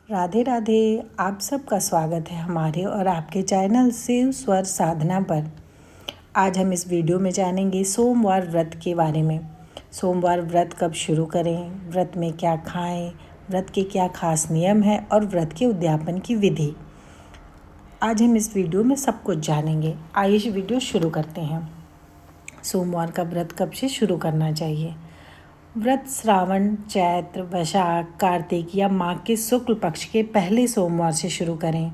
राधे राधे। आप सबका स्वागत है हमारे और आपके चैनल शिव स्वर साधना पर। आज हम इस वीडियो में जानेंगे सोमवार व्रत के बारे में। सोमवार व्रत कब शुरू करें, व्रत में क्या खाएं, व्रत के क्या खास नियम हैं और व्रत के उद्यापन की विधि। आज हम इस वीडियो में सब कुछ जानेंगे। आइए इस वीडियो शुरू करते हैं। सोमवार का व्रत कब से शुरू करना चाहिए। व्रत श्रावण, चैत्र, वैशाख, कार्तिक या माघ के शुक्ल पक्ष के पहले सोमवार से शुरू करें।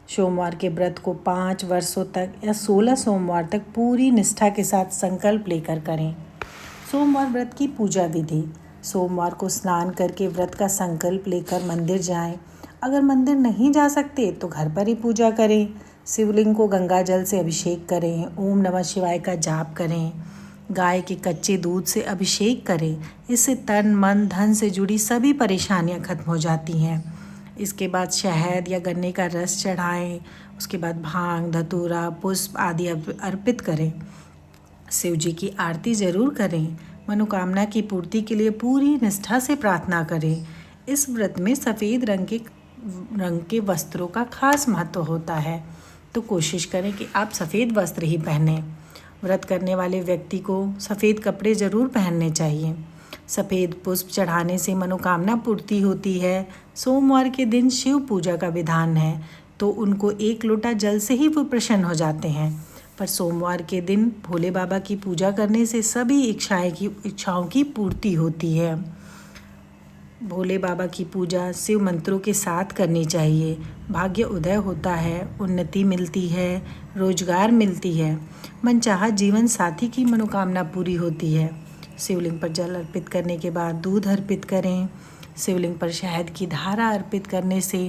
सोमवार के व्रत को 5 वर्षों तक या 16 सोमवार तक पूरी निष्ठा के साथ संकल्प लेकर करें। सोमवार व्रत की पूजा विधि। सोमवार को स्नान करके व्रत का संकल्प लेकर मंदिर जाएं। अगर मंदिर नहीं जा सकते तो घर पर ही पूजा करें। शिवलिंग को गंगा जल से अभिषेक करें। ओम नमः शिवाय का जाप करें। गाय के कच्चे दूध से अभिषेक करें। इससे तन मन धन से जुड़ी सभी परेशानियां खत्म हो जाती हैं। इसके बाद शहद या गन्ने का रस चढ़ाएं। उसके बाद भांग, धतूरा, पुष्प आदि अर्पित करें। शिव जी की आरती जरूर करें। मनोकामना की पूर्ति के लिए पूरी निष्ठा से प्रार्थना करें। इस व्रत में सफ़ेद रंग के वस्त्रों का खास महत्व होता है, तो कोशिश करें कि आप सफ़ेद वस्त्र ही पहनें। व्रत करने वाले व्यक्ति को सफ़ेद कपड़े ज़रूर पहनने चाहिए। सफ़ेद पुष्प चढ़ाने से मनोकामना पूर्ति होती है। सोमवार के दिन शिव पूजा का विधान है, तो उनको 1 लोटा जल से ही वो प्रसन्न हो जाते हैं। पर सोमवार के दिन भोले बाबा की पूजा करने से सभी इच्छाओं की पूर्ति होती है। भोले बाबा की पूजा शिव मंत्रों के साथ करनी चाहिए। भाग्य उदय होता है, उन्नति मिलती है, रोजगार मिलती है, मनचाहा जीवन साथी की मनोकामना पूरी होती है। शिवलिंग पर जल अर्पित करने के बाद दूध अर्पित करें। शिवलिंग पर शहद की धारा अर्पित करने से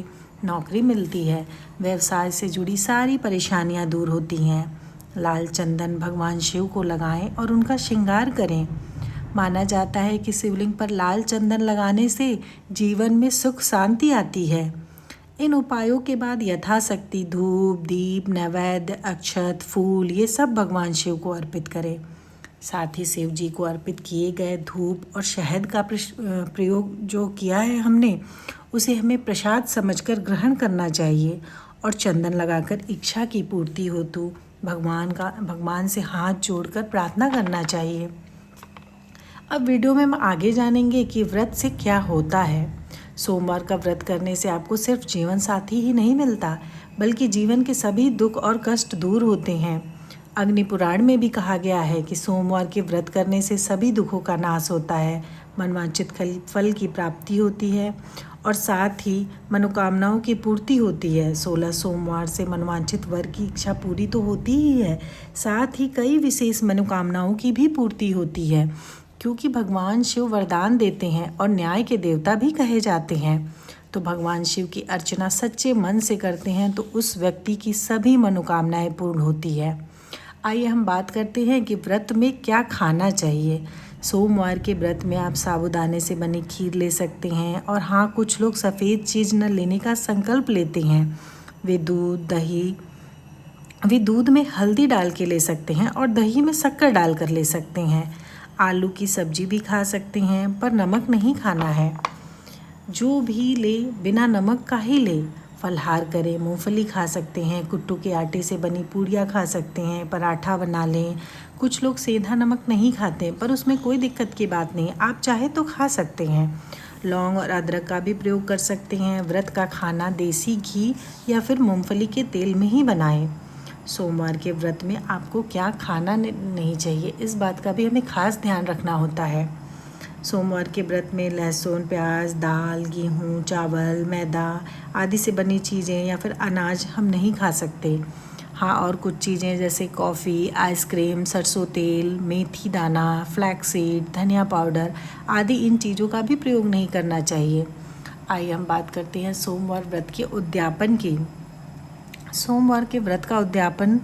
नौकरी मिलती है। व्यवसाय से जुड़ी सारी परेशानियां दूर होती हैं। लाल चंदन भगवान शिव को लगाएं और उनका श्रृंगार करें। माना जाता है कि शिवलिंग पर लाल चंदन लगाने से जीवन में सुख शांति आती है। इन उपायों के बाद यथाशक्ति धूप, दीप, नैवेद्य, अक्षत, फूल ये सब भगवान शिव को अर्पित करें। साथ ही शिव जी को अर्पित किए गए धूप और शहद का प्रयोग जो किया है हमने, उसे हमें प्रसाद समझकर ग्रहण करना चाहिए और चंदन लगाकर इच्छा की पूर्ति हो तो भगवान से हाथ जोड़कर प्रार्थना करना चाहिए। अब वीडियो में हम आगे जानेंगे कि व्रत से क्या होता है। सोमवार का व्रत करने से आपको सिर्फ जीवन साथी ही नहीं मिलता, बल्कि जीवन के सभी दुख और कष्ट दूर होते हैं। अग्नि पुराण में भी कहा गया है कि सोमवार के व्रत करने से सभी दुखों का नाश होता है, मनवांछित फल की प्राप्ति होती है और साथ ही मनोकामनाओं की पूर्ति होती है। 16 सोमवार से मनवांछित वर की इच्छा पूरी तो होती ही है, साथ ही कई विशेष मनोकामनाओं की भी पूर्ति होती है, क्योंकि भगवान शिव वरदान देते हैं और न्याय के देवता भी कहे जाते हैं। तो भगवान शिव की अर्चना सच्चे मन से करते हैं तो उस व्यक्ति की सभी मनोकामनाएं पूर्ण होती है। आइए हम बात करते हैं कि व्रत में क्या खाना चाहिए। सोमवार के व्रत में आप साबूदाने से बनी खीर ले सकते हैं और हाँ, कुछ लोग सफ़ेद चीज़ न लेने का संकल्प लेते हैं। वे दूध में हल्दी डाल के ले सकते हैं और दही में शक्कर डाल कर ले सकते हैं। आलू की सब्जी भी खा सकते हैं, पर नमक नहीं खाना है। जो भी ले बिना नमक का ही ले। फलहार करें, मूंगफली खा सकते हैं, कुट्टू के आटे से बनी पूड़ियाँ खा सकते हैं, पराठा बना लें। कुछ लोग सेंधा नमक नहीं खाते, पर उसमें कोई दिक्कत की बात नहीं, आप चाहे तो खा सकते हैं। लौंग और अदरक का भी प्रयोग कर सकते हैं। व्रत का खाना देसी घी या फिर मूंगफली के तेल में ही बनाएं। सोमवार के व्रत में आपको क्या खाना नहीं चाहिए, इस बात का भी हमें खास ध्यान रखना होता है। सोमवार के व्रत में लहसुन, प्याज, दाल, गेहूँ, चावल, मैदा आदि से बनी चीज़ें या फिर अनाज हम नहीं खा सकते। हाँ, और कुछ चीज़ें जैसे कॉफ़ी, आइसक्रीम, सरसों तेल, मेथी दाना, फ्लैक्सीड, धनिया पाउडर आदि इन चीज़ों का भी प्रयोग नहीं करना चाहिए। आइए हम बात करते हैं सोमवार व्रत के उद्यापन की। सोमवार के व्रत का उद्यापन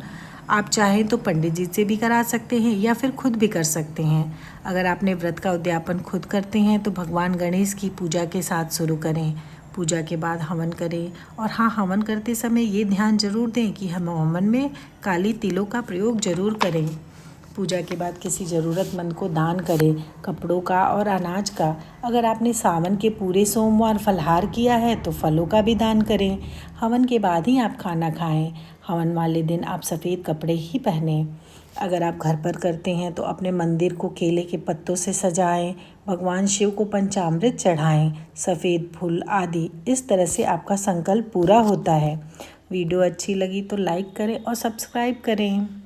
आप चाहें तो पंडित जी से भी करा सकते हैं या फिर खुद भी कर सकते हैं। अगर आपने व्रत का उद्यापन खुद करते हैं तो भगवान गणेश की पूजा के साथ शुरू करें। पूजा के बाद हवन करें और हाँ, हवन करते समय ये ध्यान जरूर दें कि हम हवन में काली तिलों का प्रयोग जरूर करें। पूजा के बाद किसी ज़रूरतमंद को दान करें, कपड़ों का और अनाज का। अगर आपने सावन के पूरे सोमवार फलाहार किया है तो फलों का भी दान करें। हवन के बाद ही आप खाना खाएं। हवन वाले दिन आप सफ़ेद कपड़े ही पहनें। अगर आप घर पर करते हैं तो अपने मंदिर को केले के पत्तों से सजाएं, भगवान शिव को पंचामृत चढ़ाएं, सफ़ेद फूल आदि। इस तरह से आपका संकल्प पूरा होता है। वीडियो अच्छी लगी तो लाइक करें और सब्सक्राइब करें।